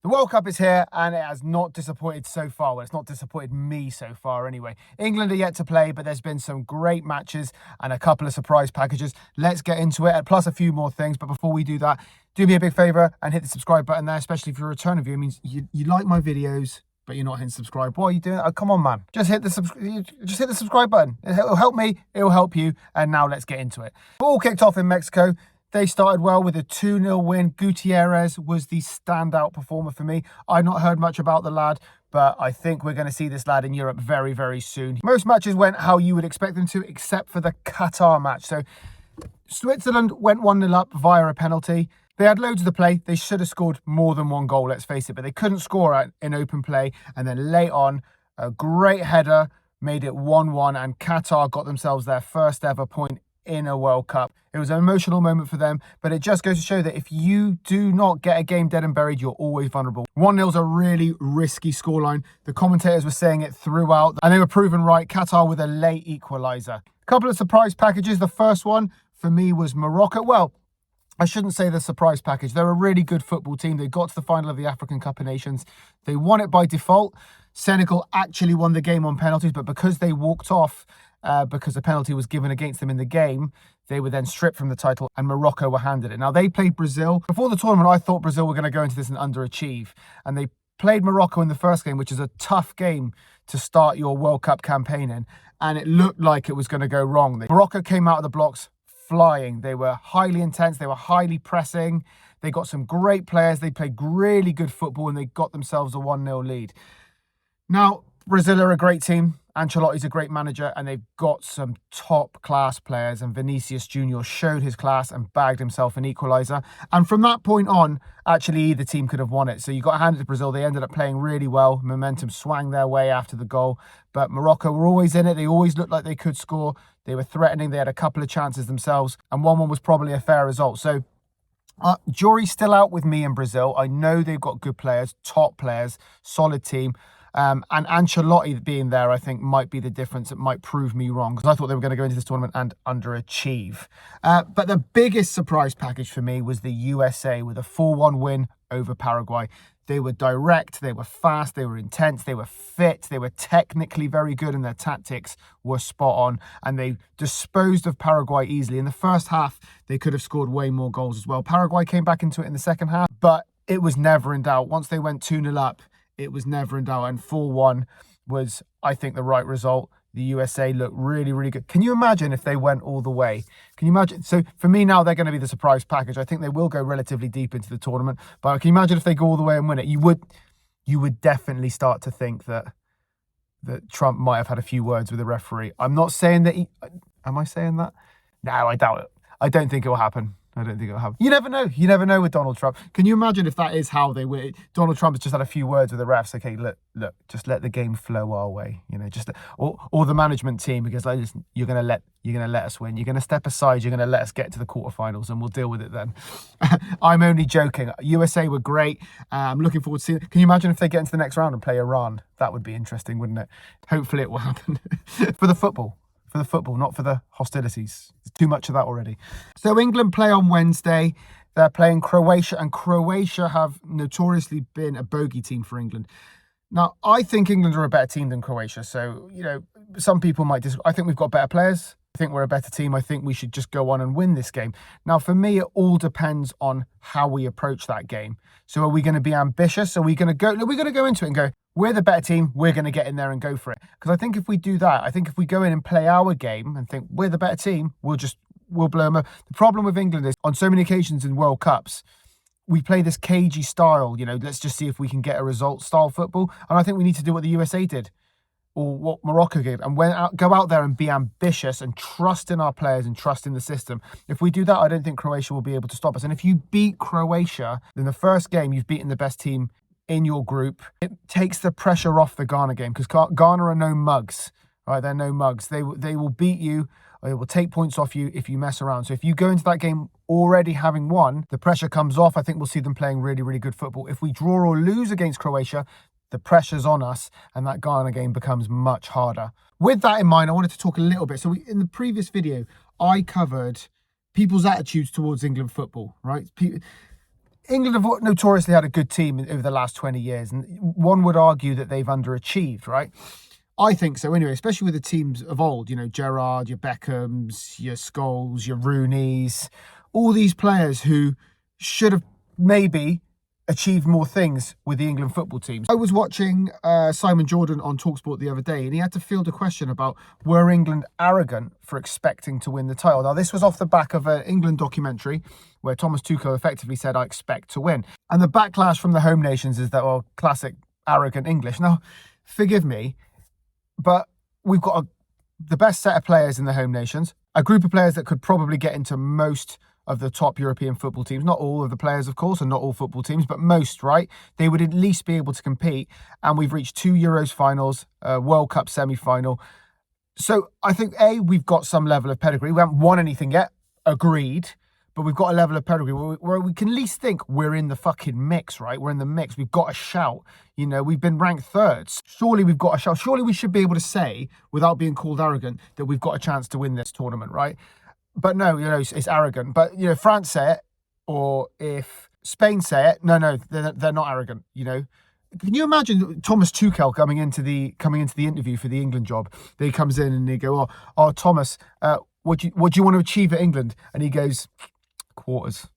The World Cup is here and it has not disappointed so far. Well, it's not disappointed me so far anyway. England are yet to play, but there's been some great matches and a couple of surprise packages. Let's get into it, plus a few more things. But before we do that, do me a big favour and hit the subscribe button there, especially if you're a return viewer. It means you like my videos, but you're not hitting subscribe. Why are you doing that? Oh, come on, man. Just hit the subscribe button. It'll help me. It'll help you. And now let's get into it. All kicked off in Mexico. They started well with a 2-0 win. Gutierrez was the standout performer for me. I've not heard much about the lad, but I think we're going to see this lad in Europe very, very soon. Most matches went how you would expect them to, except for the Qatar match. So Switzerland went 1-0 up via a penalty. They had loads of the play. They should have scored more than one goal, let's face it, but they couldn't score in open play. And then late on, a great header made it 1-1, and Qatar got themselves their first ever point in a World Cup. It was an emotional moment for them, but it just goes to show that if you do not get a game dead and buried, you're always vulnerable. 1-0 is a really risky scoreline. The commentators were saying it throughout, and they were proven right. Qatar with a late equaliser. A couple of surprise packages. The first one for me was Morocco. Well, I shouldn't say the surprise package. They're a really good football team. They got to the final of the African Cup of Nations. They won it by default. Senegal actually won the game on penalties, but because they walked off, because a penalty was given against them in the game, they were then stripped from the title and Morocco were handed it. Now, they played Brazil. Before the tournament, I thought Brazil were going to go into this and underachieve. And they played Morocco in the first game, which is a tough game to start your World Cup campaign in. And it looked like it was going to go wrong. Morocco came out of the blocks flying. They were highly intense. They were highly pressing. They got some great players. They played really good football and they got themselves a 1-0 lead. Now, Brazil are a great team. Ancelotti's a great manager and they've got some top class players, and Vinicius Jr. showed his class and bagged himself an equaliser. And from that point on, actually either team could have won it. So you got handed to Brazil. They ended up playing really well. Momentum swang their way after the goal. But Morocco were always in it. They always looked like they could score. They were threatening. They had a couple of chances themselves. And 1-1 was probably a fair result. So jury's still out with me in Brazil. I know they've got good players, top players, solid team. And Ancelotti being there, I think, might be the difference. It might prove me wrong, because I thought they were going to go into this tournament and underachieve. But the biggest surprise package for me was the USA with a 4-1 win over Paraguay. They were direct, they were fast, they were intense, they were fit, they were technically very good, and their tactics were spot on. And they disposed of Paraguay easily. In the first half, they could have scored way more goals as well. Paraguay came back into it in the second half, but it was never in doubt. Once they went 2-0 up, it was never in doubt, and 4-1 was, I think, the right result. The USA looked really, really good. Can you imagine if they went all the way? Can you imagine? So for me now, they're going to be the surprise package. I think they will go relatively deep into the tournament, but can you imagine if they go all the way and win it? You would definitely start to think that Trump might have had a few words with the referee. I'm not saying that am I saying that? No, I doubt it. I don't think it will happen. I don't think it'll happen. You never know. You never know with Donald Trump. Can you imagine if that is how they win? Donald Trump has just had a few words with the refs. Okay, look, just let the game flow our way. You know, just or the management team, because like, listen, you're gonna let us win. You're gonna step aside. You're gonna let us get to the quarterfinals, and we'll deal with it then. I'm only joking. USA were great. I'm looking forward to seeing it. Can you imagine if they get into the next round and play Iran? That would be interesting, wouldn't it? Hopefully, it will happen for the football. For the football, not for the hostilities. There's too much of that already. So England play on Wednesday. They're playing Croatia, and Croatia have notoriously been a bogey team for England. Now, I think England are a better team than Croatia. So, you know, some people might disagree. I think we've got better players. I think we're a better team. I think we should just go on and win this game. Now, for me, it all depends on how we approach that game. So are we going to be ambitious? Are we going to go into it and go, we're the better team, we're going to get in there and go for it? Because I think if we do that, I think if we go in and play our game and think we're the better team, we'll blow them up. The problem with England is on so many occasions in World Cups, we play this cagey style, you know, let's just see if we can get a result style football. And I think we need to do what the USA did, or what Morocco did, and go out there and be ambitious and trust in our players and trust in the system. If we do that, I don't think Croatia will be able to stop us. And if you beat Croatia in the first game, you've beaten the best team in your group. It takes the pressure off the Ghana game, because Ghana are no mugs. Right? They're no mugs. They will beat you. Or they will take points off you if you mess around. So if you go into that game already having won, the pressure comes off. I think we'll see them playing really, really good football. If we draw or lose against Croatia, the pressure's on us, and that Ghana game becomes much harder. With that in mind, I wanted to talk a little bit. So in the previous video, I covered people's attitudes towards England football, right? England have notoriously had a good team over the last 20 years, and one would argue that they've underachieved, right? I think so anyway, especially with the teams of old, Gerrard, your Beckhams, your Scholes, your Rooneys, all these players who should have maybe achieved more things with the England football team. I was watching Simon Jordan on TalkSport the other day, and he had to field a question about, were England arrogant for expecting to win the title? Now, this was off the back of an England documentary where Thomas Tuchel effectively said, I expect to win. And the backlash from the home nations is that, well, classic arrogant English. Now, forgive me, but we've got the best set of players in the home nations, a group of players that could probably get into most of the top European football teams. Not all of the players, of course, and not all football teams, but most, right? They would at least be able to compete. And we've reached 2 Euros finals, a World Cup semi-final. So I think, we've got some level of pedigree. We haven't won anything yet, agreed, but we've got a level of pedigree where we can at least think we're in the fucking mix, right? We're in the mix. We've got a shout. We've been ranked thirds. Surely we've got a shout. Surely we should be able to say, without being called arrogant, that we've got a chance to win this tournament, right? But no, it's arrogant. But, if France say it, or if Spain say it, no, they're not arrogant, Can you imagine Thomas Tuchel coming into the interview for the England job? He comes in and they go, oh Thomas, what do you want to achieve at England? And he goes, quarters.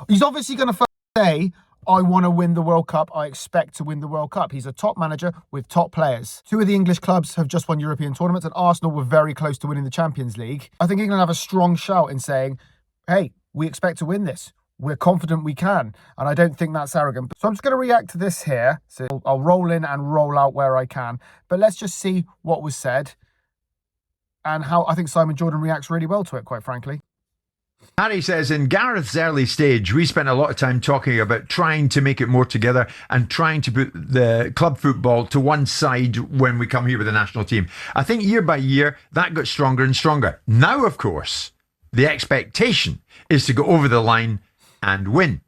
He's obviously going to say, I want to win the World Cup. I expect to win the World Cup. He's a top manager with top players. 2 of the English clubs have just won European tournaments, and Arsenal were very close to winning the Champions League. I think England have a strong shout in saying, hey, we expect to win this. We're confident we can. And I don't think that's arrogant. So I'm just going to react to this here. So I'll roll in and roll out where I can. But let's just see what was said and how I think Simon Jordan reacts really well to it, quite frankly. Harry says, in Gareth's early stage, we spent a lot of time talking about trying to make it more together and trying to put the club football to one side when we come here with the national team. I think year by year, that got stronger and stronger. Now, of course, the expectation is to go over the line and win.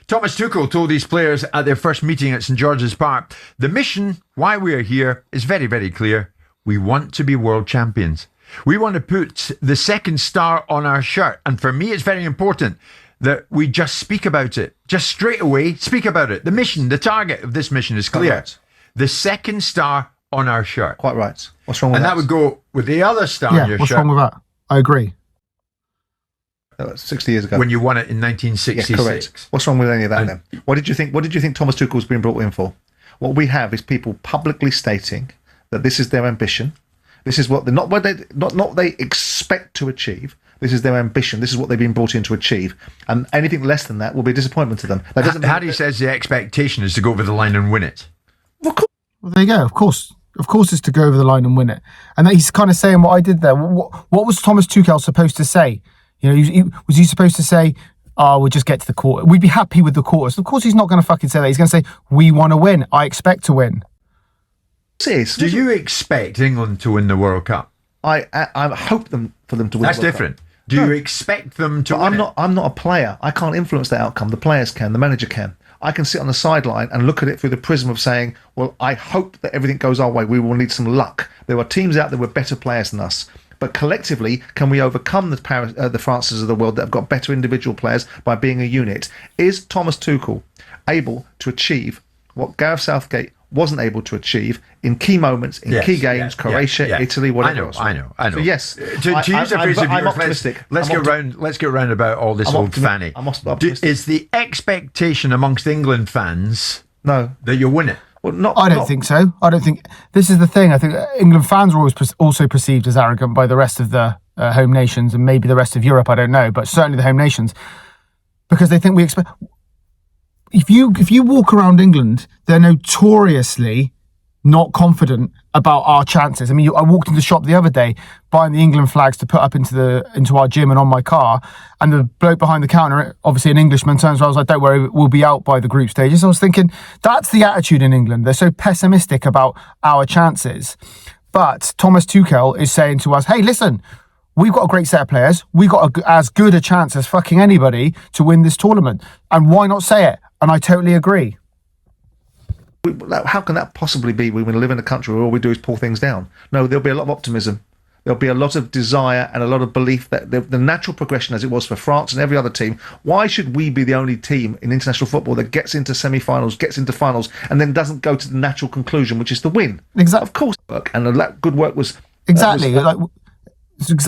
Thomas Tuchel told these players at their first meeting at St George's Park, the mission, why we are here, is very, very clear. We want to be world champions. We want to put the second star on our shirt. And for me, it's very important that we just speak about it. Just straight away, speak about it. The mission, the target of this mission is clear. Right. The second star on our shirt. Quite right. What's wrong with that? And that would go with the other star on your what's shirt. What's wrong with that? I agree. 60 years ago. When you won it in 1966. Yeah, correct. What's wrong with any of that then? What did you think Thomas Tuchel's been brought in for? What we have is people publicly stating that this is their ambition. This is what not what they expect to achieve. This is their ambition. This is what they've been brought in to achieve. And anything less than that will be a disappointment to them. That doesn't Harry says the expectation is to go over the line and win it. Well, there you go. Of course, it's to go over the line and win it. And he's kind of saying what I did there. What was Thomas Tuchel supposed to say? Was he supposed to say, we'll just get to the quarter. We'd be happy with the quarters. Of course, he's not going to fucking say that. He's going to say, we want to win. I expect to win. Do you expect England to win the World Cup? I hope for them to win. That's the World different. Cup. Do you expect them to win? I'm not a player. I can't influence the outcome. The players can. The manager can. I can sit on the sideline and look at it through the prism of saying, well, I hope that everything goes our way. We will need some luck. There are teams out there with better players than us. But collectively, can we overcome the Frances of the world that have got better individual players by being a unit? Is Thomas Tuchel able to achieve what Gareth Southgate wasn't able to achieve in key moments, in key games, Croatia, Italy, whatever else? I know. So yes, to use the phrase of I'm yours, optimistic. Let's get round about all this old fanny. I'm optimistic. Is the expectation amongst England fans that you'll win it? Well, I don't think so. I don't think this is the thing. I think England fans are always also perceived as arrogant by the rest of the home nations and maybe the rest of Europe. I don't know, but certainly the home nations, because they think we expect. If you walk around England, they're notoriously not confident about our chances. I mean, I walked into the shop the other day buying the England flags to put up into our gym and on my car, and the bloke behind the counter, obviously an Englishman, turns around and was like, "Don't worry, we'll be out by the group stages." I was thinking, that's the attitude in England. They're so pessimistic about our chances. But Thomas Tuchel is saying to us, "Hey, listen, we've got a great set of players. We've got as good a chance as fucking anybody to win this tournament. And why not say it?" And I totally agree. How can that possibly be when we live in a country where all we do is pull things down? No, there'll be a lot of optimism. there'll be a lot of desire and a lot of belief that the natural progression, as it was for France and every other team, why should we be the only team in international football that gets into semi-finals, gets into finals, and then doesn't go to the natural conclusion, which is the win? Exactly. Of course, work, and that good work was exactly. I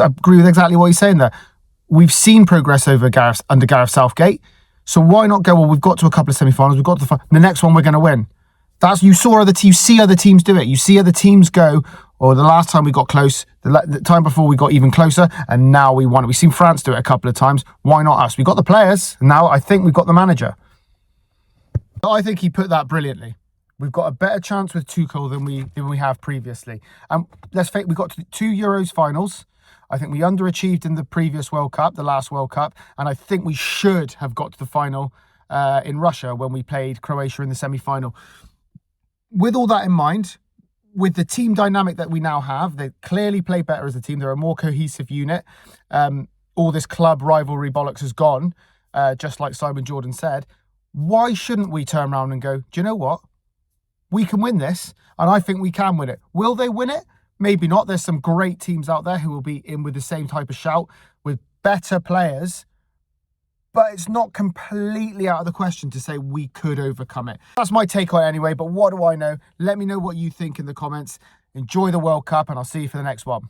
agree with exactly what you're saying there. We've seen progress under Gareth Southgate, so why not go? Well, we've got to a couple of semi-finals. We've got to the next one. We're going to win. You see other teams do it. You see other teams go. Or the last time we got close, the time before we got even closer, and now we won it. We've seen France do it a couple of times. Why not us? We got the players, and now I think we've got the manager. But I think he put that brilliantly. We've got a better chance with Tuchel than we have previously. And let's face it, we got to 2 Euros finals. I think we underachieved in the previous World Cup, the last World Cup, and I think we should have got to the final in Russia when we played Croatia in the semi-final. With all that in mind, with the team dynamic that we now have, they clearly play better as a team. They're a more cohesive unit. All this club rivalry bollocks has gone, just like Simon Jordan said. Why shouldn't we turn around and go, do you know what? We can win this, and I think we can win it. Will they win it? Maybe not. There's some great teams out there who will be in with the same type of shout, with better players. But it's not completely out of the question to say we could overcome it. That's my take on it anyway, but what do I know? Let me know what you think in the comments. Enjoy the World Cup, and I'll see you for the next one.